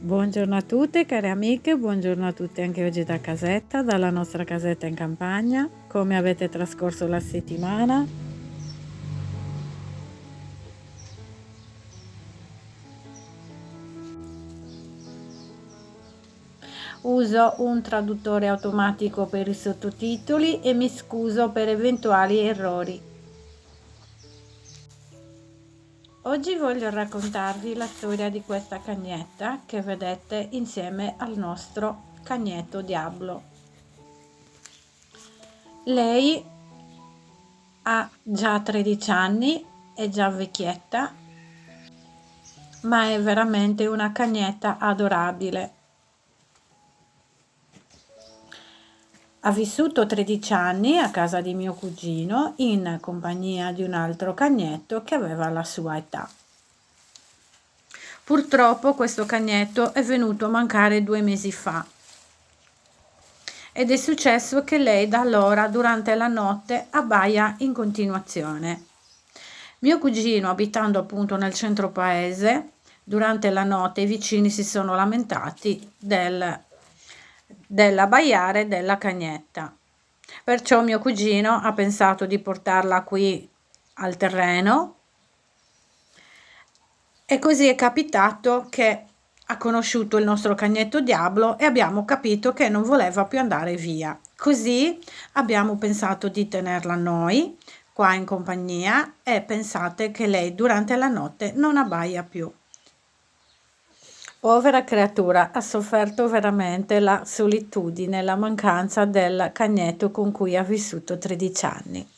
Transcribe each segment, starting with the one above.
Buongiorno a tutte care amiche, buongiorno a tutti anche oggi da casetta, dalla nostra casetta in campagna. Come avete trascorso la settimana? Uso un traduttore automatico per i sottotitoli e mi scuso per eventuali errori. Oggi voglio raccontarvi la storia di questa cagnetta che vedete insieme al nostro cagnetto Diablo. Lei ha già 13 anni, è già vecchietta, ma è veramente una cagnetta adorabile. Ha vissuto 13 anni a casa di mio cugino in compagnia di un altro cagnetto che aveva la sua età. Purtroppo questo cagnetto è venuto a mancare 2 mesi fa ed è successo che lei da allora durante la notte abbaia in continuazione. Mio cugino, abitando appunto nel centro paese, durante la notte i vicini si sono lamentati dell'abbaiare della cagnetta. Perciò mio cugino ha pensato di portarla qui al terreno e così è capitato che ha conosciuto il nostro cagnetto Diablo e abbiamo capito che non voleva più andare via. Così abbiamo pensato di tenerla noi qua in compagnia e pensate che lei durante la notte non abbaia più. Povera creatura, ha sofferto veramente la solitudine, la mancanza del cagnetto con cui ha vissuto 13 anni.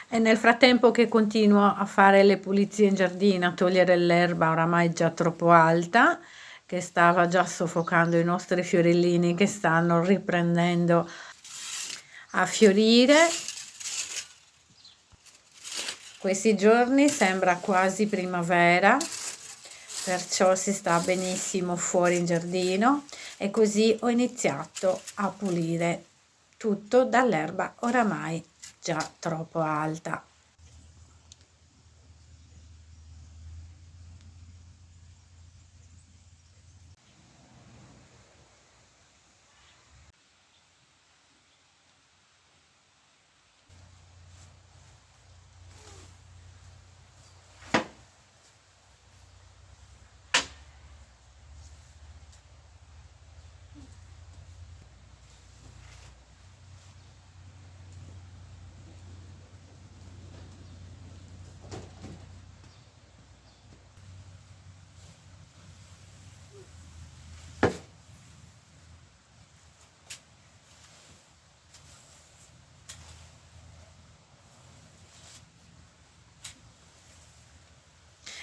E nel frattempo che continuo a fare le pulizie in giardino, a togliere l'erba oramai già troppo alta, che stava già soffocando i nostri fiorellini che stanno riprendendo a fiorire. Questi giorni sembra quasi primavera, perciò si sta benissimo fuori in giardino e così ho iniziato a pulire tutto dall'erba oramai già troppo alta.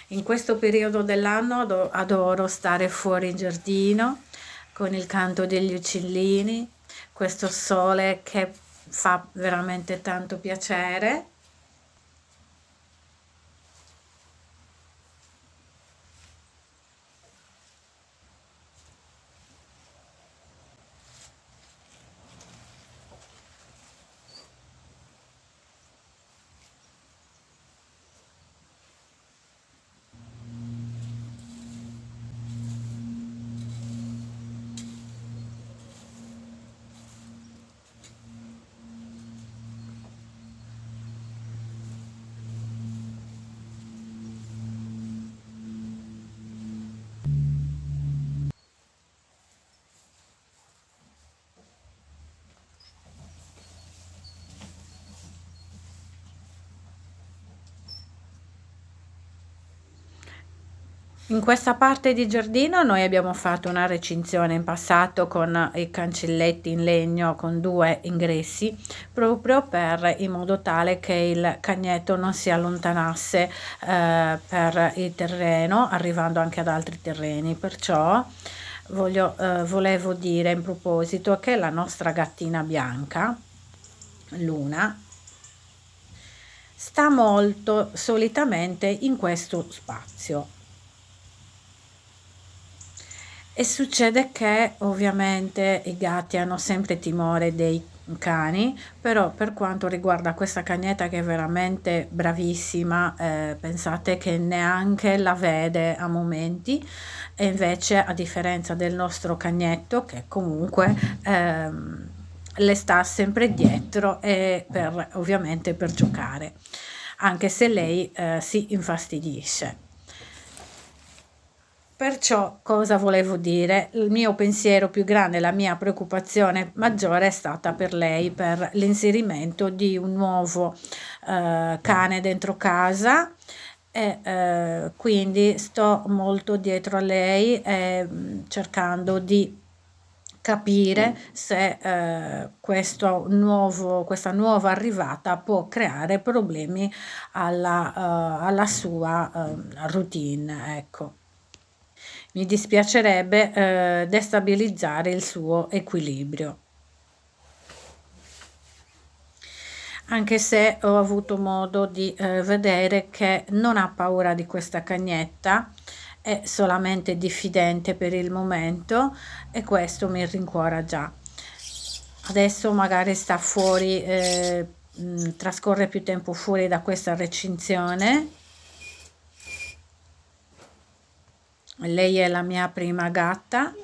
In questo periodo dell'anno adoro stare fuori in giardino con il canto degli uccellini, questo sole che fa veramente tanto piacere. In questa parte di giardino noi abbiamo fatto una recinzione in passato con i cancelletti in legno con 2 ingressi, proprio in modo tale che il cagnetto non si allontanasse per il terreno, arrivando anche ad altri terreni. Perciò volevo dire in proposito che la nostra gattina bianca, Luna, sta molto solitamente in questo spazio. E succede che ovviamente i gatti hanno sempre timore dei cani, però per quanto riguarda questa cagnetta, che è veramente bravissima, pensate che neanche la vede a momenti, e invece, a differenza del nostro cagnetto, che comunque le sta sempre dietro, e ovviamente per giocare, anche se lei si infastidisce. Perciò, cosa volevo dire? Il mio pensiero più grande, la mia preoccupazione maggiore è stata per lei, per l'inserimento di un nuovo cane dentro casa, e quindi sto molto dietro a lei, cercando di capire se questa nuova arrivata può creare problemi alla sua routine, ecco. Mi dispiacerebbe destabilizzare il suo equilibrio. Anche se ho avuto modo di vedere che non ha paura di questa cagnetta, è solamente diffidente per il momento, e questo mi rincuora già. Adesso magari sta fuori, trascorre più tempo fuori da questa recinzione. Lei è la mia prima gatta.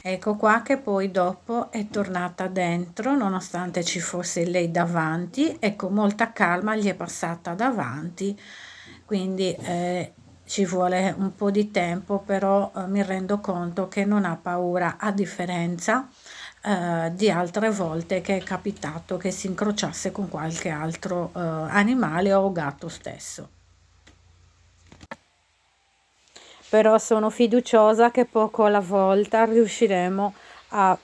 Ecco qua che poi dopo è tornata dentro, nonostante ci fosse lei davanti, e con molta calma gli è passata davanti, quindi ci vuole un po' di tempo, però mi rendo conto che non ha paura, a differenza di altre volte che è capitato che si incrociasse con qualche altro animale o gatto stesso. Però sono fiduciosa che poco alla volta riusciremo a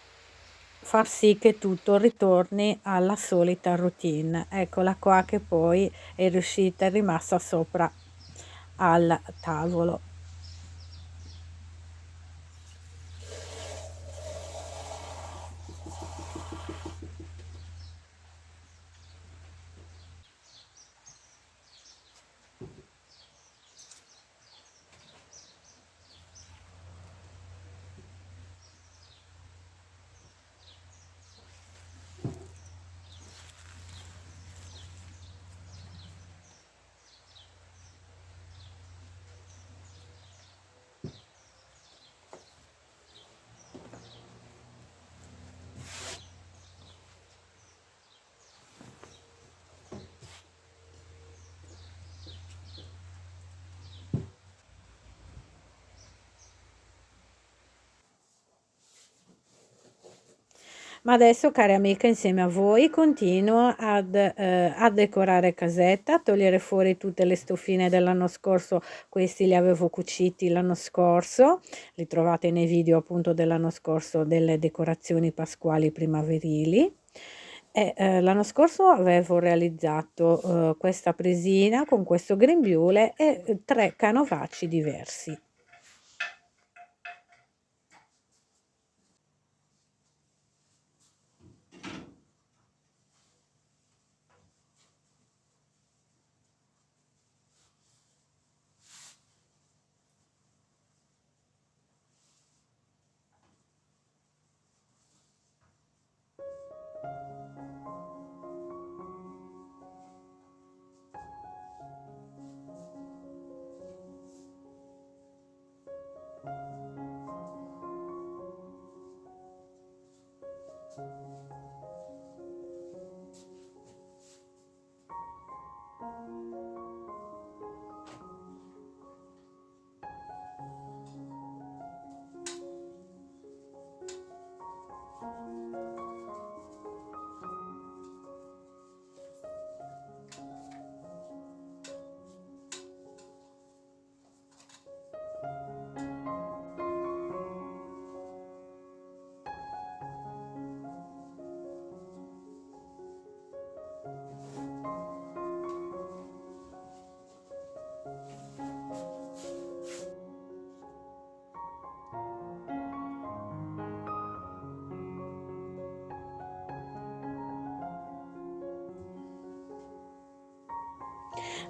far sì che tutto ritorni alla solita routine. Eccola qua che poi è rimasta sopra al tavolo. Ma adesso, care amiche, insieme a voi continuo a decorare casetta, a togliere fuori tutte le stofine dell'anno scorso. Questi li avevo cuciti l'anno scorso, li trovate nei video appunto dell'anno scorso, delle decorazioni pasquali primaverili. E l'anno scorso avevo realizzato questa presina con questo grembiule e 3 canovacci diversi.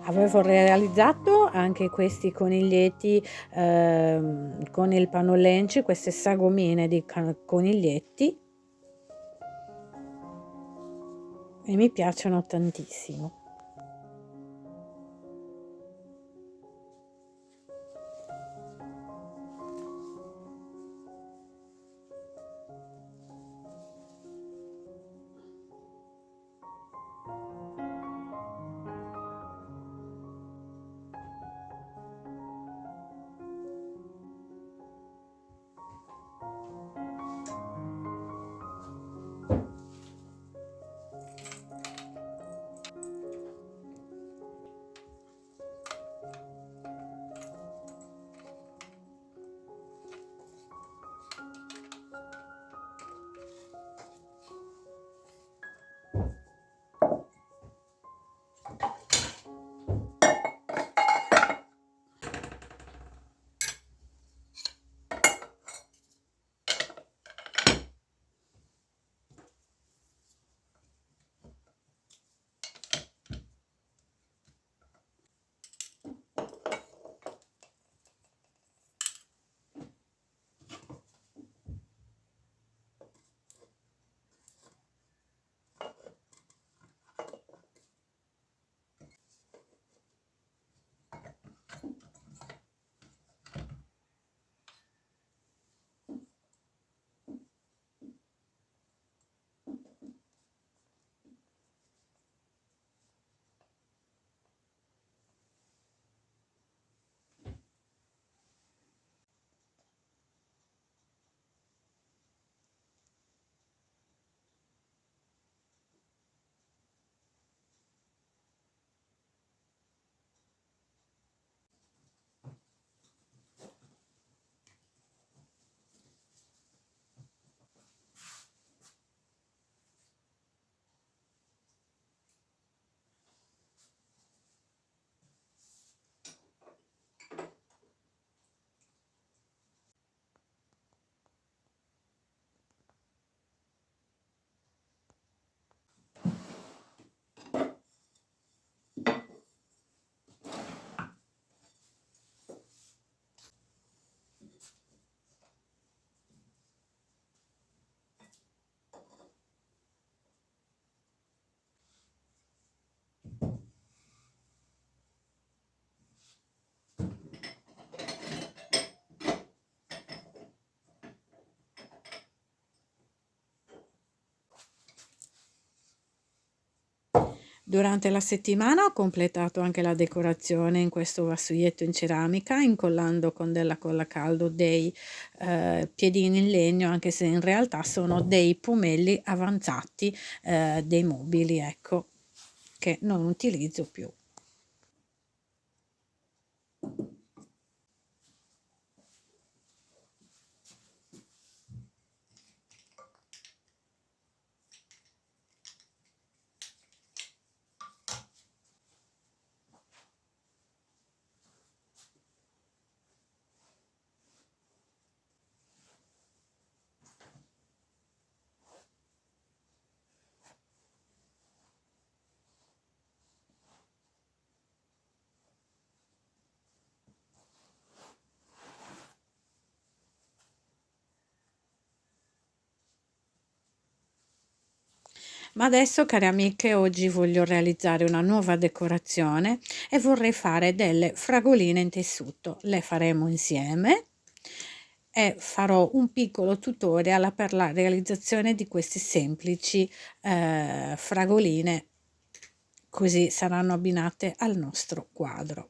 Avevo realizzato anche questi coniglietti con il pannollenci, queste sagomine di coniglietti, e mi piacciono tantissimo. Durante la settimana ho completato anche la decorazione in questo vassoietto in ceramica, incollando con della colla a caldo dei piedini in legno, anche se in realtà sono dei pomelli avanzati dei mobili, ecco, che non utilizzo più. Ma adesso, care amiche, oggi voglio realizzare una nuova decorazione e vorrei fare delle fragoline in tessuto. Le faremo insieme e farò un piccolo tutorial per la realizzazione di queste semplici fragoline, così saranno abbinate al nostro quadro.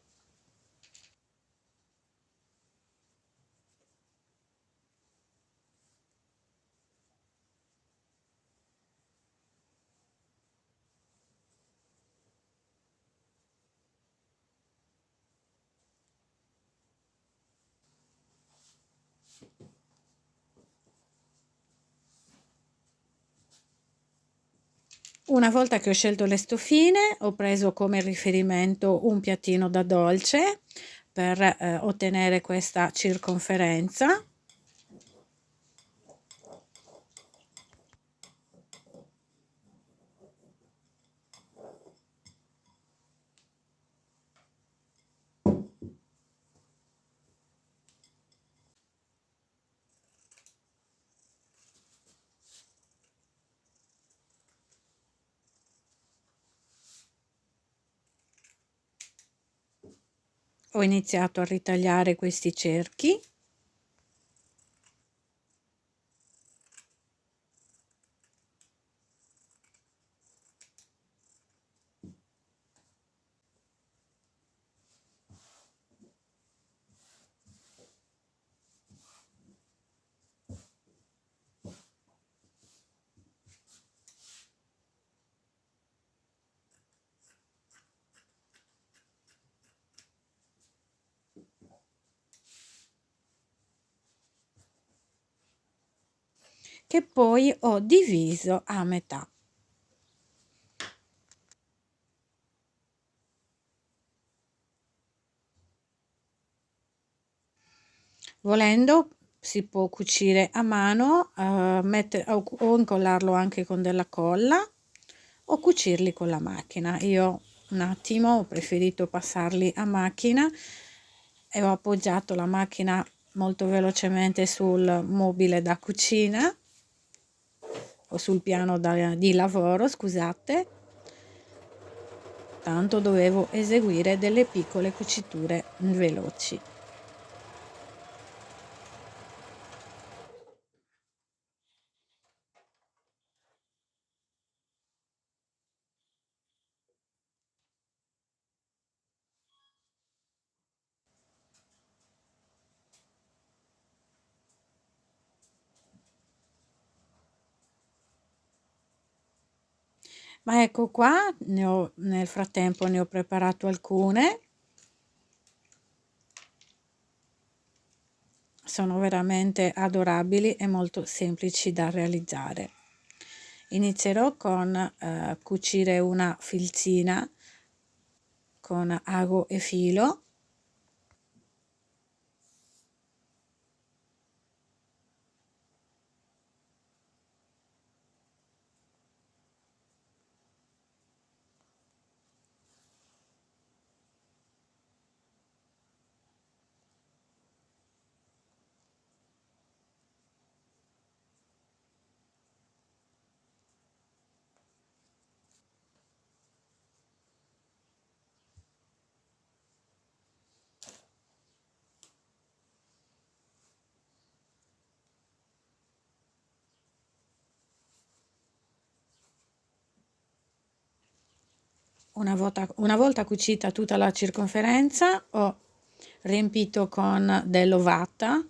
Una volta che ho scelto le stofine, ho preso come riferimento un piattino da dolce per ottenere questa circonferenza. ho iniziato a ritagliare questi cerchi. Che poi ho diviso a metà. Volendo si può cucire a mano, o incollarlo anche con della colla o cucirli con la macchina. Io un attimo ho preferito passarli a macchina e ho appoggiato la macchina molto velocemente sul mobile da cucina o sul piano di lavoro, scusate, tanto dovevo eseguire delle piccole cuciture veloci. Ma ecco qua, nel frattempo ne ho preparato alcune. Sono veramente adorabili e molto semplici da realizzare. Inizierò con cucire una filzina con ago e filo. Una volta cucita tutta la circonferenza, ho riempito con dell'ovata.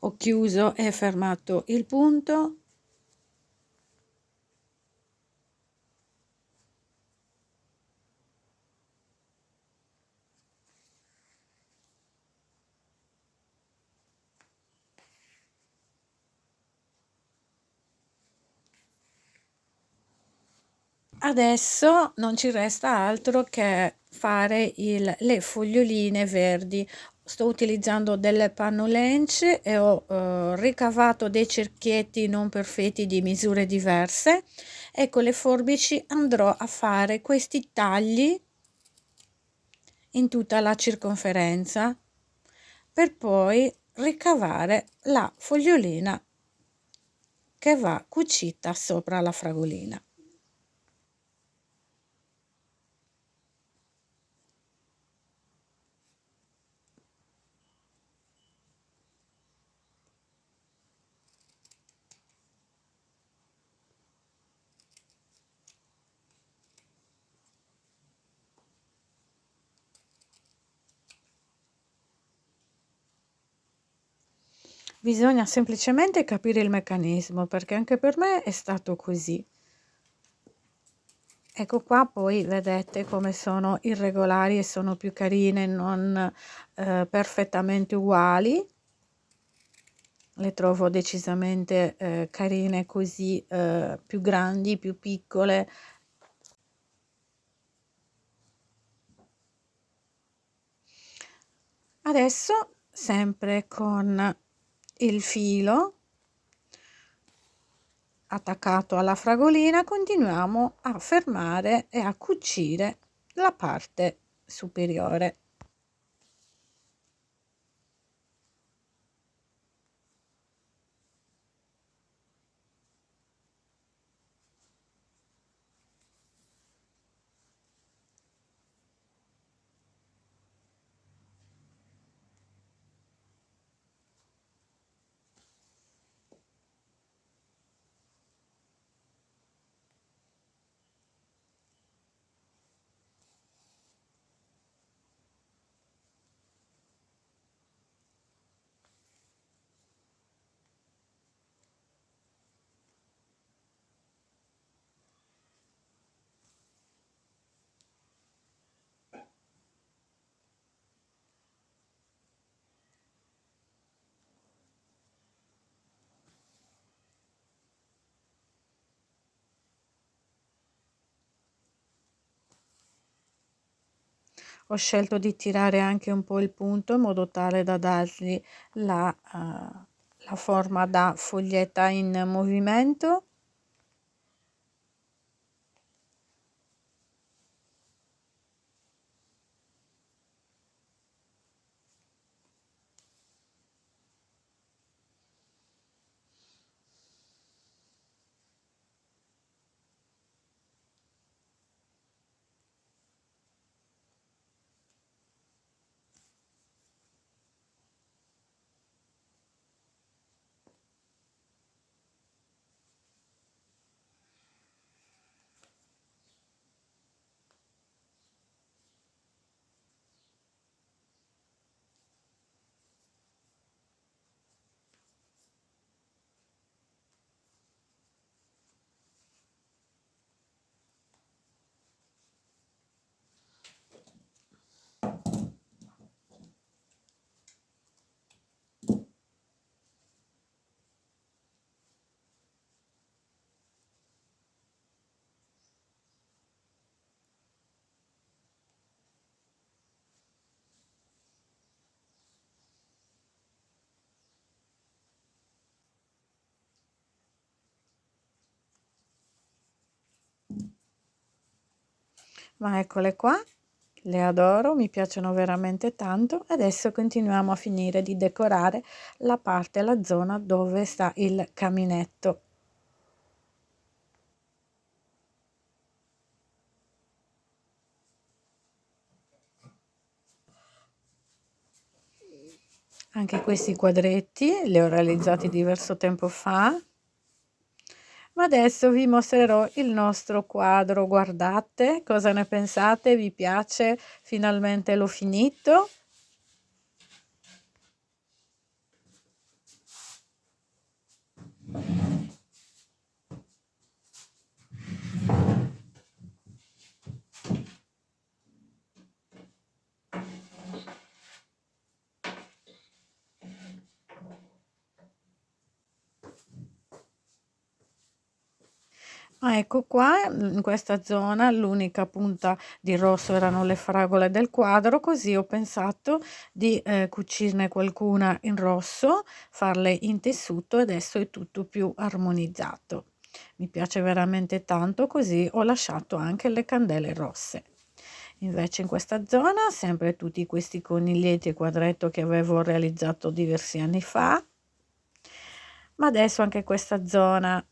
Ho chiuso e fermato il punto. Adesso non ci resta altro che fare le foglioline verdi. Sto utilizzando delle pannolence e ho ricavato dei cerchietti non perfetti di misure diverse e con le forbici andrò a fare questi tagli in tutta la circonferenza per poi ricavare la fogliolina che va cucita sopra la fragolina. Bisogna semplicemente capire il meccanismo, perché anche per me è stato così. Ecco qua, poi vedete come sono irregolari e sono più carine, non perfettamente uguali. Le trovo decisamente carine così, più grandi, più piccole. Adesso, sempre con il filo attaccato alla fragolina, continuiamo a fermare e a cucire la parte superiore. Ho scelto di tirare anche un po' il punto in modo tale da dargli la forma da foglietta in movimento. Ma eccole qua, le adoro, mi piacciono veramente tanto. Adesso continuiamo a finire di decorare la parte, la zona dove sta il caminetto. Anche questi quadretti li ho realizzati diverso tempo fa. Ma adesso vi mostrerò il nostro quadro, guardate, cosa ne pensate? Vi piace? Finalmente l'ho finito. Ah, ecco qua, in questa zona l'unica punta di rosso erano le fragole del quadro, così ho pensato di cucirne qualcuna in rosso, farle in tessuto e adesso è tutto più armonizzato. Mi piace veramente tanto, così ho lasciato anche le candele rosse. Invece in questa zona sempre tutti questi coniglietti e quadretto che avevo realizzato diversi anni fa, ma adesso anche questa zona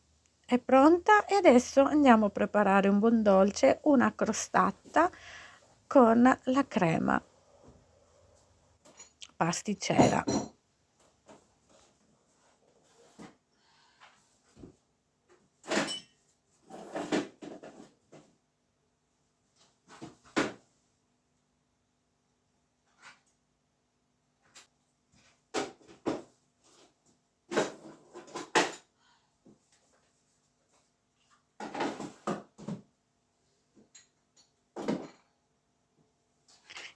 è pronta e adesso andiamo a preparare un buon dolce, una crostata con la crema pasticcera.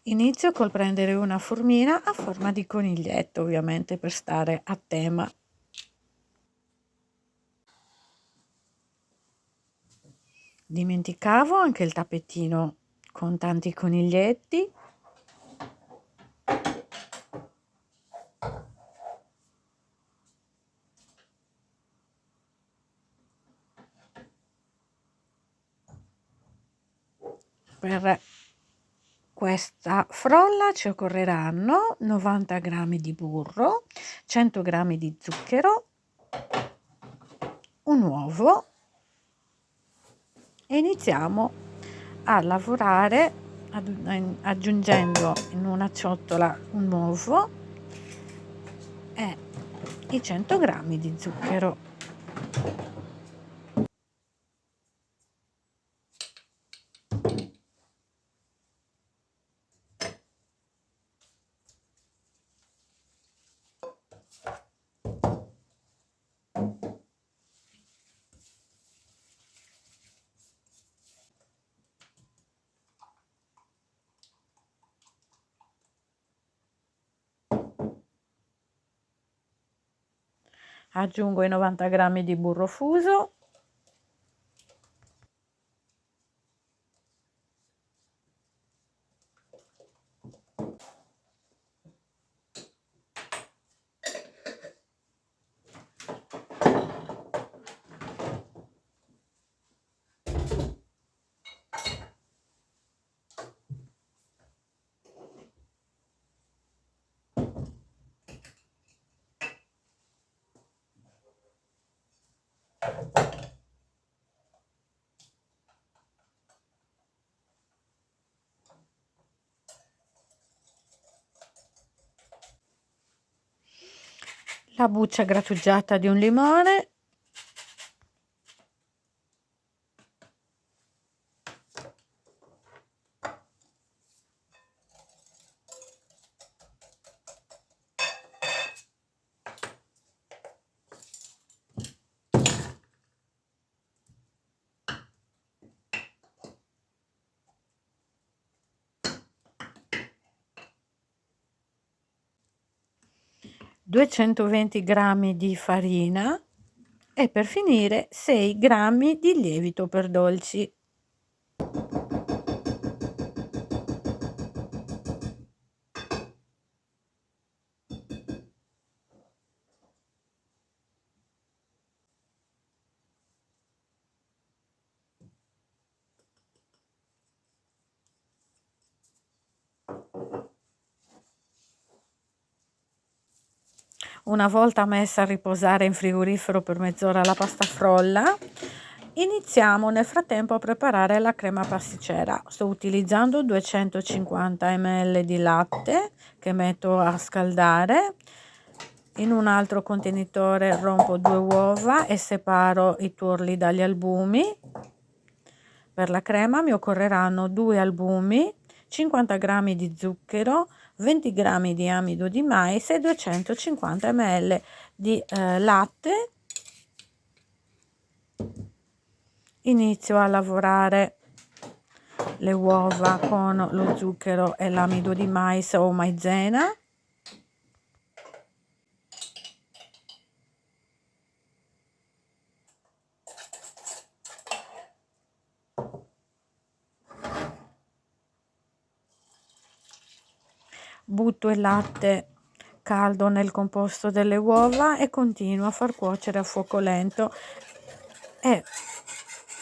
Inizio col prendere una formina a forma di coniglietto, ovviamente per stare a tema. Dimenticavo anche il tappetino con tanti coniglietti. Per questa frolla ci occorreranno 90 g di burro, 100 g di zucchero, un uovo e iniziamo a lavorare aggiungendo in una ciotola un uovo e i 100 g di zucchero. Aggiungo i 90 g di burro fuso La buccia grattugiata di un limone, (220 g di farina) e per finire 6 g di lievito per dolci. Una volta messa a riposare in frigorifero per mezz'ora la pasta frolla, iniziamo nel frattempo a preparare la crema pasticcera. Sto utilizzando 250 ml di latte che metto a scaldare. In un altro contenitore rompo 2 uova e separo i tuorli dagli albumi. Per la crema mi occorreranno 2 albumi, 50 g di zucchero, 20 g di amido di mais e 250 ml di latte. Inizio a lavorare le uova con lo zucchero e l'amido di mais o maizena. Butto il latte caldo nel composto delle uova e continuo a far cuocere a fuoco lento e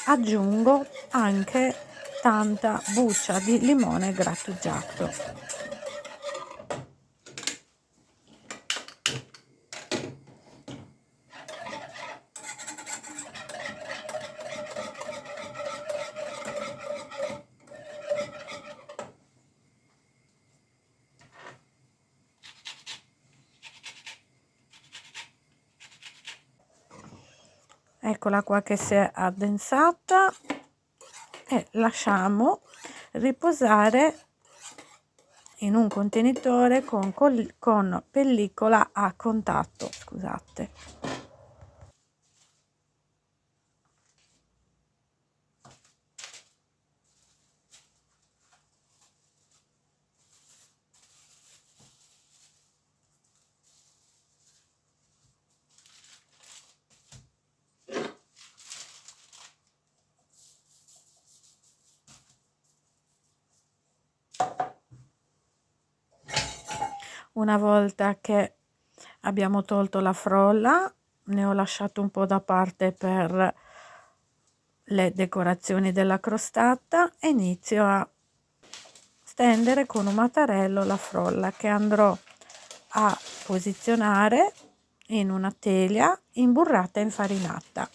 aggiungo anche tanta buccia di limone grattugiato. Eccola qua che si è addensata e lasciamo riposare in un contenitore con pellicola a contatto, scusate. Una volta che abbiamo tolto la frolla, ne ho lasciato un po' da parte per le decorazioni della crostata e inizio a stendere con un mattarello la frolla che andrò a posizionare in una teglia imburrata e infarinata.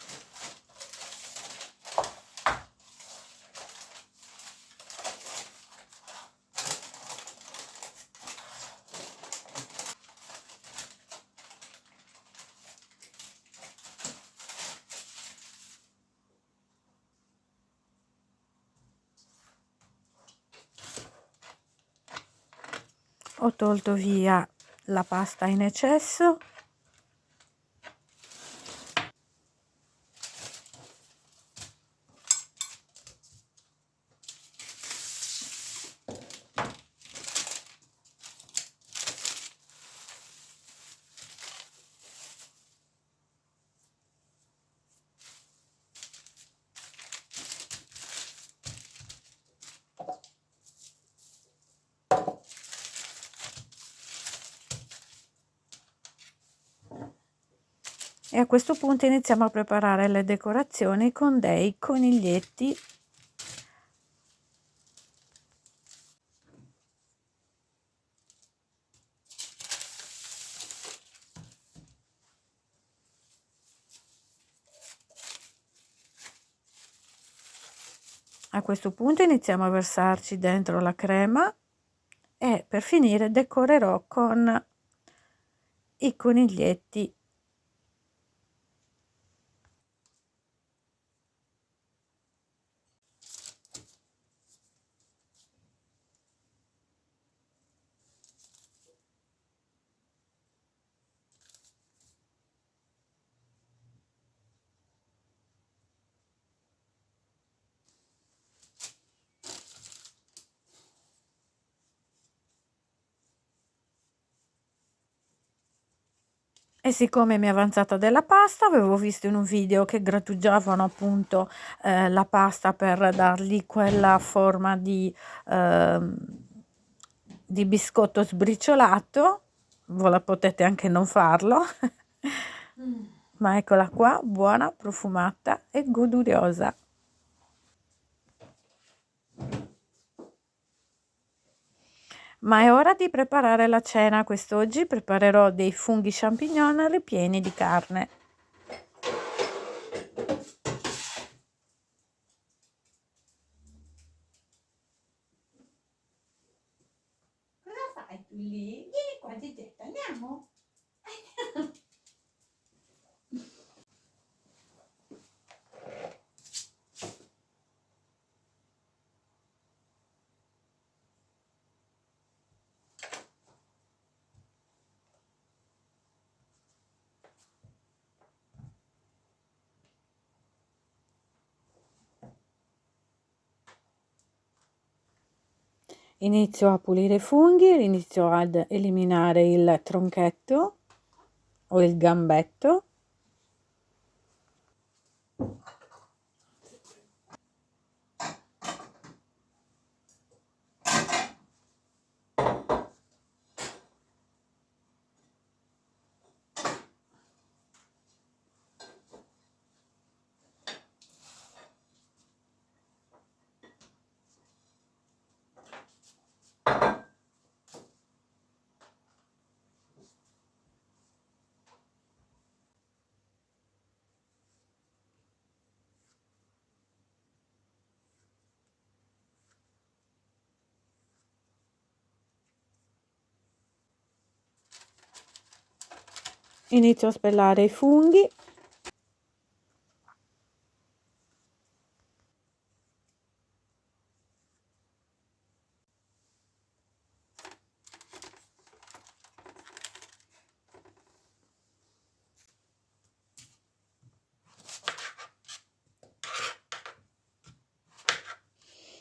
Ho tolto via la pasta in eccesso . E a questo punto iniziamo a preparare le decorazioni con dei coniglietti . A questo punto iniziamo a versarci dentro la crema e per finire decorerò con i coniglietti. E siccome mi è avanzata della pasta, avevo visto in un video che grattugiavano appunto la pasta per dargli quella forma ehm, di biscotto sbriciolato. Voi la potete anche non farlo, ma eccola qua, buona, profumata e goduriosa. Ma è ora di preparare la cena. Quest'oggi preparerò dei funghi champignon ripieni di carne. Cosa fai tu lì? Vieni qua, Gigetta, andiamo? Inizio a pulire i funghi, inizio ad eliminare il tronchetto o il gambetto. Inizio a spellare i funghi.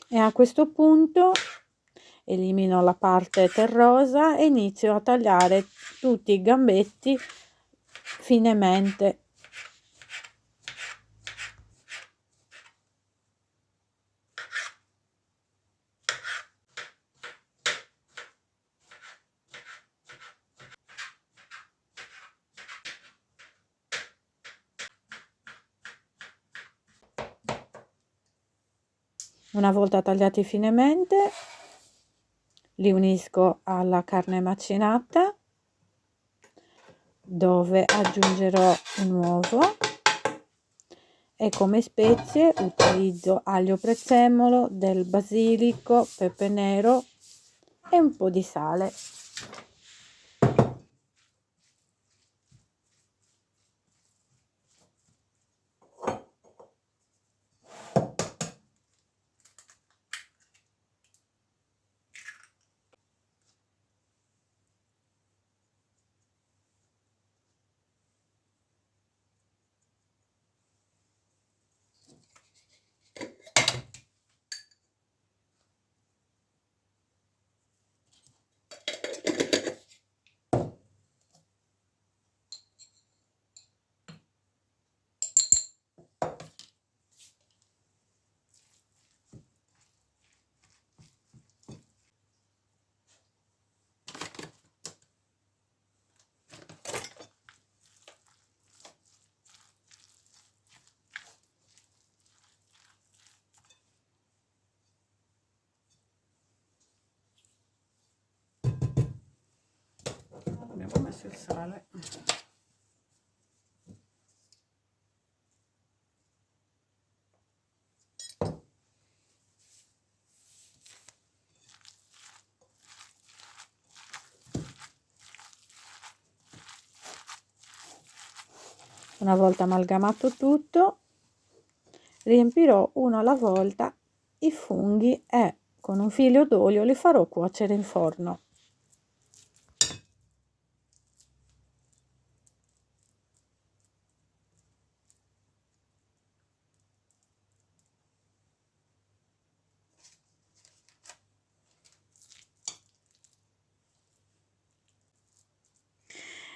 E a questo punto elimino la parte terrosa e inizio a tagliare tutti i gambetti finemente. Una volta tagliati finemente, li unisco alla carne macinata, dove aggiungerò un uovo e come spezie utilizzo aglio prezzemolo, del basilico, pepe nero e un po' di sale. Abbiamo messo il sale. Una volta amalgamato tutto, riempirò uno alla volta i funghi e con un filo d'olio li farò cuocere in forno.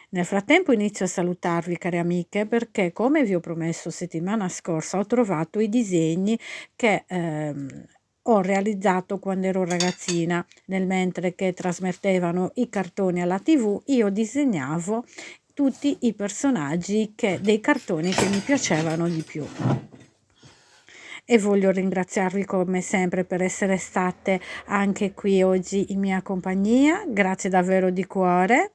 Nel frattempo inizio a salutarvi, cari amiche, perché come vi ho promesso settimana scorsa ho trovato i disegni che ho realizzato quando ero ragazzina. Nel mentre che trasmettevano i cartoni alla TV, io disegnavo tutti i personaggi dei cartoni che mi piacevano di più. E voglio ringraziarvi come sempre per essere state anche qui oggi in mia compagnia. Grazie davvero di cuore.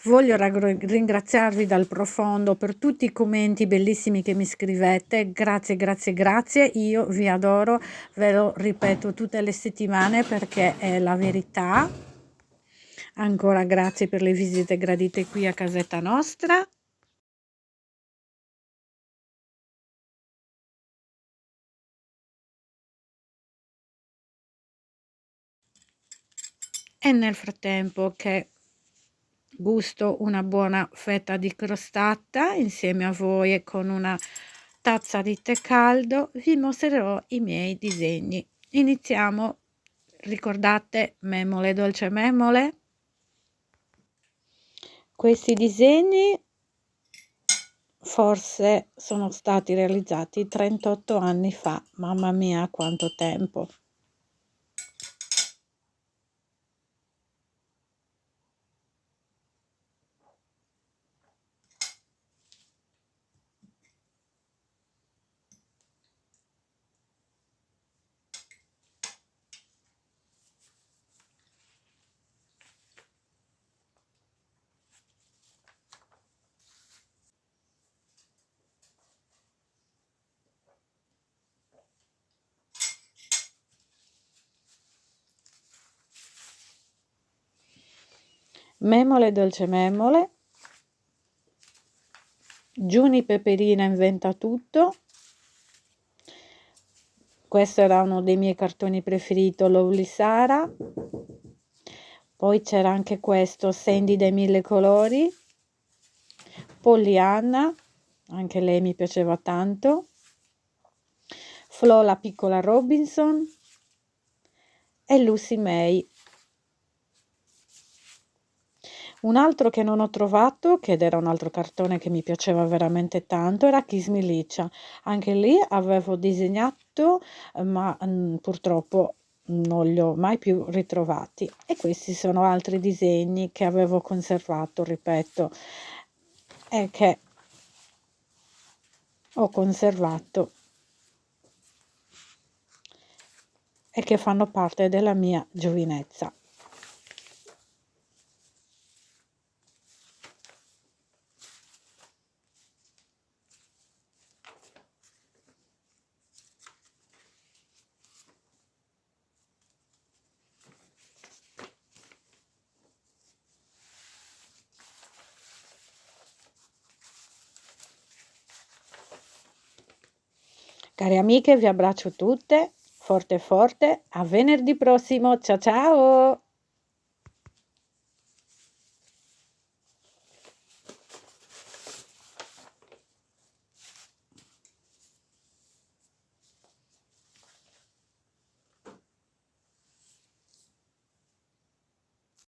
Voglio ringraziarvi dal profondo per tutti i commenti bellissimi che mi scrivete. Grazie, grazie, grazie. Io vi adoro, ve lo ripeto tutte le settimane perché è la verità. Ancora grazie per le visite gradite qui a casetta nostra. E nel frattempo che gusto una buona fetta di crostata insieme a voi e con una tazza di tè caldo, vi mostrerò i miei disegni. Iniziamo. Ricordate Memole Dolce Memole? Questi disegni forse sono stati realizzati 38 anni fa. Mamma mia, quanto tempo! Memole Dolce Memole, Giuni Peperina inventa tutto. Questo era uno dei miei cartoni preferiti, Lovely Sara. Poi c'era anche questo, Sandy dei mille colori. Pollyanna, anche lei mi piaceva tanto. Flo la piccola Robinson e Lucy May. Un altro che non ho trovato, che era un altro cartone che mi piaceva veramente tanto, era Kiss Me Licia. Anche lì avevo disegnato, ma purtroppo non li ho mai più ritrovati. E questi sono altri disegni che avevo conservato, ripeto, e che ho conservato e che fanno parte della mia giovinezza. Cari amiche, vi abbraccio tutte, forte forte, a venerdì prossimo, ciao ciao!